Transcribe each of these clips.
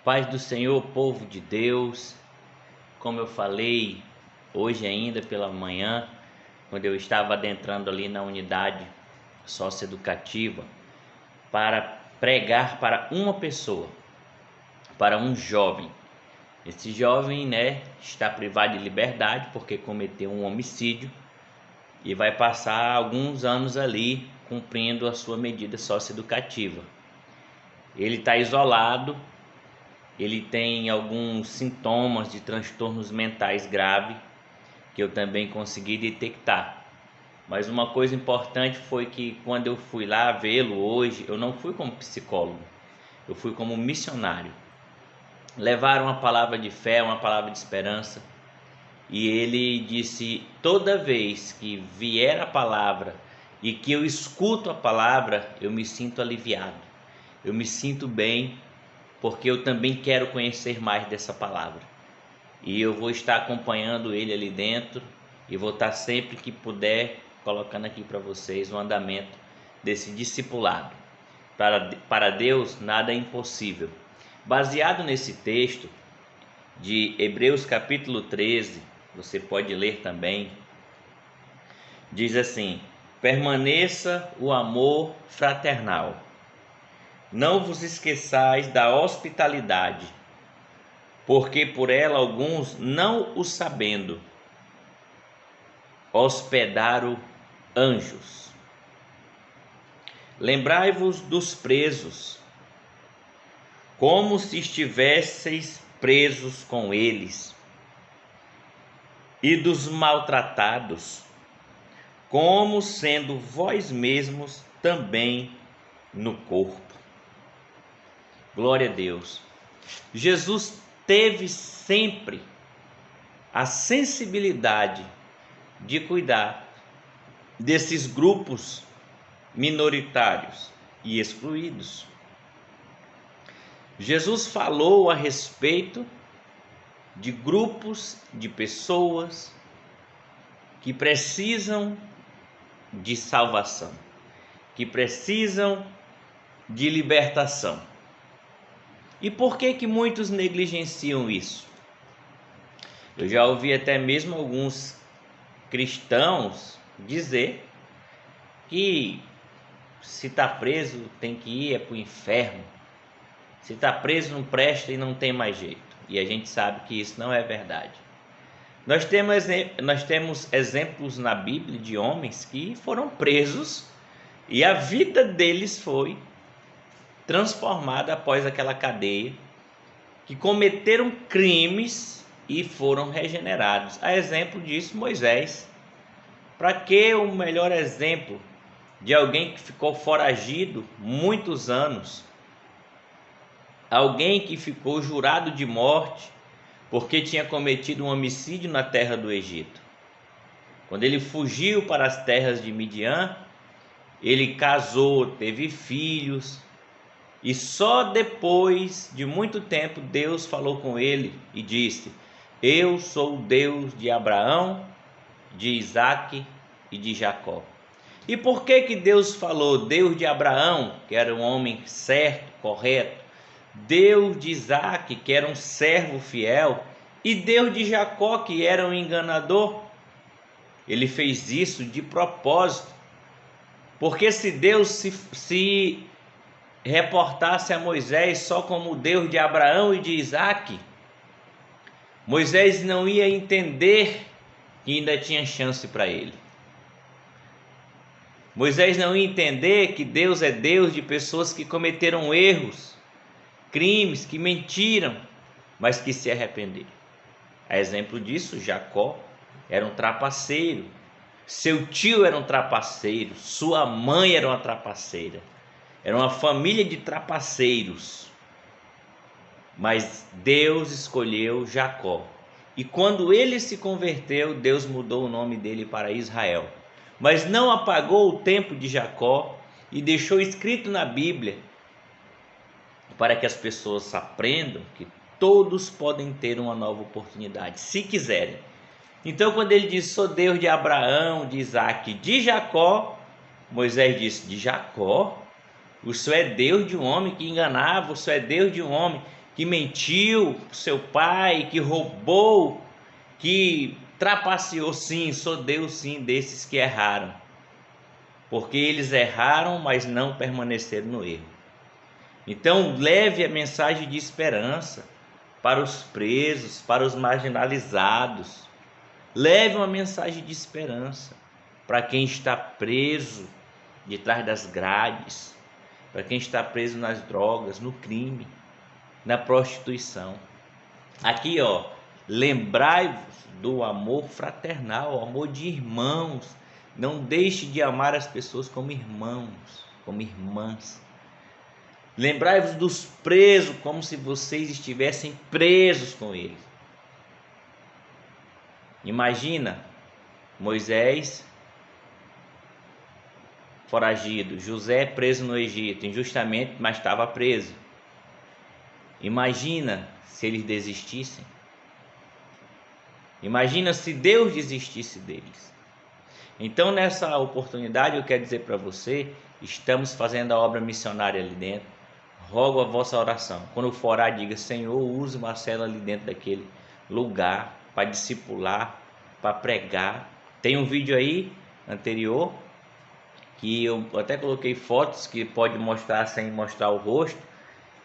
Paz do Senhor, povo de Deus. Como eu falei hoje ainda pela manhã, quando eu estava adentrando ali na unidade socioeducativa para pregar para uma pessoa, para um jovem. Esse jovem, está privado de liberdade porque cometeu um homicídio e vai passar alguns anos ali cumprindo a sua medida socioeducativa. Ele está isolado. Ele tem alguns sintomas de transtornos mentais graves que eu também consegui detectar. Mas uma coisa importante foi que quando eu fui lá vê-lo hoje, eu não fui como psicólogo, eu fui como missionário. Levaram uma palavra de fé, uma palavra de esperança, e ele disse: toda vez que vier a palavra e que eu escuto a palavra, eu me sinto aliviado, eu me sinto bem, porque eu também quero conhecer mais dessa palavra. E eu vou estar acompanhando ele ali dentro e vou estar sempre que puder colocando aqui para vocês o andamento desse discipulado. Para Deus nada é impossível. Baseado nesse texto de Hebreus capítulo 13, você pode ler também, diz assim: permaneça o amor fraternal. Não vos esqueçais da hospitalidade, porque por ela alguns, não o sabendo, hospedaram anjos. Lembrai-vos dos presos, como se estivesseis presos com eles, e dos maltratados, como sendo vós mesmos também no corpo. Glória a Deus. Jesus teve sempre a sensibilidade de cuidar desses grupos minoritários e excluídos. Jesus falou a respeito de grupos de pessoas que precisam de salvação, que precisam de libertação. E por que muitos negligenciam isso? Eu já ouvi até mesmo alguns cristãos dizer que se está preso tem que ir para o inferno, se está preso não presta e não tem mais jeito. E a gente sabe que isso não é verdade. Nós temos exemplos na Bíblia de homens que foram presos e a vida deles foi transformada após aquela cadeia, que cometeram crimes e foram regenerados. A exemplo disso, Moisés. Para que o melhor exemplo de alguém que ficou foragido muitos anos, alguém que ficou jurado de morte porque tinha cometido um homicídio na terra do Egito. Quando ele fugiu para as terras de Midian, ele casou, teve filhos, e só depois de muito tempo Deus falou com ele e disse: eu sou o Deus de Abraão, de Isaque e de Jacó. E por que Deus falou Deus de Abraão, que era um homem certo, correto, Deus de Isaque, que era um servo fiel, e Deus de Jacó, que era um enganador? Ele fez isso de propósito, porque se Deus se reportasse a Moisés só como o Deus de Abraão e de Isaque, Moisés não ia entender que ainda tinha chance para ele. Moisés não ia entender que Deus é Deus de pessoas que cometeram erros, crimes, que mentiram, mas que se arrependeram. A exemplo disso, Jacó era um trapaceiro, seu tio era um trapaceiro, sua mãe era uma trapaceira. Era uma família de trapaceiros. Mas Deus escolheu Jacó. E quando ele se converteu, Deus mudou o nome dele para Israel. Mas não apagou o tempo de Jacó e deixou escrito na Bíblia para que as pessoas aprendam que todos podem ter uma nova oportunidade, se quiserem. Então, quando ele diz: sou Deus de Abraão, de Isaque, de Jacó, Moisés disse: de Jacó? O Senhor é Deus de um homem que enganava, o Senhor é Deus de um homem que mentiu pro seu pai, que roubou, que trapaceou. Sim, sou Deus sim desses que erraram. Porque eles erraram, mas não permaneceram no erro. Então leve a mensagem de esperança para os presos, para os marginalizados. Leve uma mensagem de esperança para quem está preso de trás das grades, para quem está preso nas drogas, no crime, na prostituição. Aqui, ó, lembrai-vos do amor fraternal, o amor de irmãos. Não deixe de amar as pessoas como irmãos, como irmãs. Lembrai-vos dos presos como se vocês estivessem presos com eles. Imagina Moisés foragido, José preso no Egito, injustamente, mas estava preso. Imagina se eles desistissem. Imagina se Deus desistisse deles. Então, nessa oportunidade, eu quero dizer para você, estamos fazendo a obra missionária ali dentro. Rogo a vossa oração. Quando for orar, diga: Senhor, use Marcelo ali dentro daquele lugar para discipular, para pregar. Tem um vídeo aí anterior que eu até coloquei fotos que pode mostrar sem mostrar o rosto,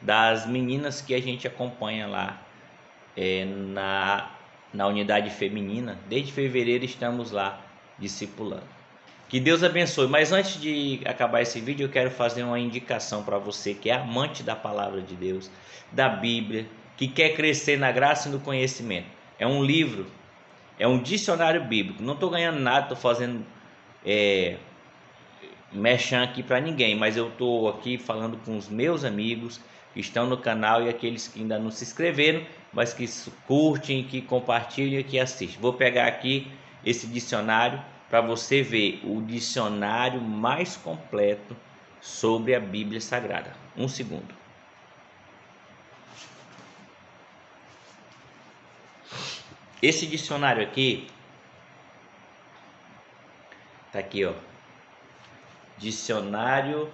das meninas que a gente acompanha lá na unidade feminina. Desde fevereiro estamos lá discipulando. Que Deus abençoe. Mas antes de acabar esse vídeo, eu quero fazer uma indicação para você que é amante da palavra de Deus, da Bíblia, que quer crescer na graça e no conhecimento. É um livro, é um dicionário bíblico. Não estou ganhando nada, estou fazendo merchan aqui para ninguém, mas eu estou aqui falando com os meus amigos que estão no canal e aqueles que ainda não se inscreveram, mas que curtem, que compartilham e que assistem. Vou pegar aqui esse dicionário para você ver o dicionário mais completo sobre a Bíblia Sagrada. Um segundo. Esse dicionário aqui tá aqui, ó. Dicionário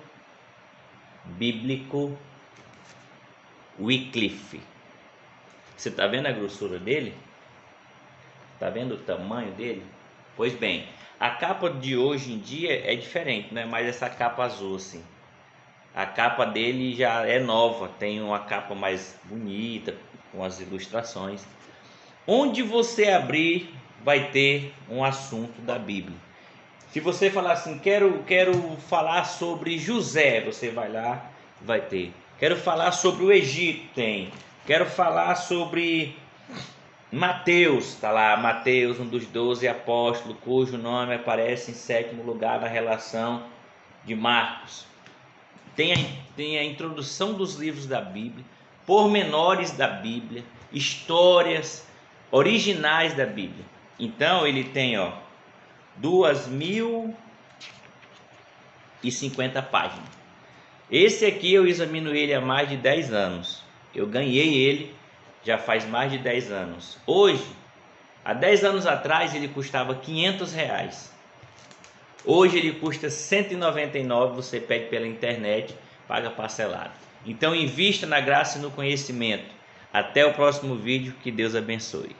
Bíblico Wycliffe. Você tá vendo a grossura dele? Tá vendo o tamanho dele? Pois bem, a capa de hoje em dia é diferente, não é mais essa capa azul assim. A capa dele já é nova, tem uma capa mais bonita, com as ilustrações. Onde você abrir, vai ter um assunto da Bíblia. Se você falar assim, quero falar sobre José, você vai lá, vai ter. Quero falar sobre o Egito, tem. Quero falar sobre Mateus, está lá, Mateus, um dos 12 apóstolos, cujo nome aparece em 7º lugar na relação de Marcos. Tem a introdução dos livros da Bíblia, pormenores da Bíblia, histórias originais da Bíblia. Então ele tem, ó, 2.050 páginas. Esse aqui eu examino ele há mais de 10 anos. Eu ganhei ele já faz mais de 10 anos. Hoje, há 10 anos atrás, ele custava R$500. Hoje ele custa R$199. Você pede pela internet, paga parcelado. Então invista na graça e no conhecimento. Até o próximo vídeo. Que Deus abençoe.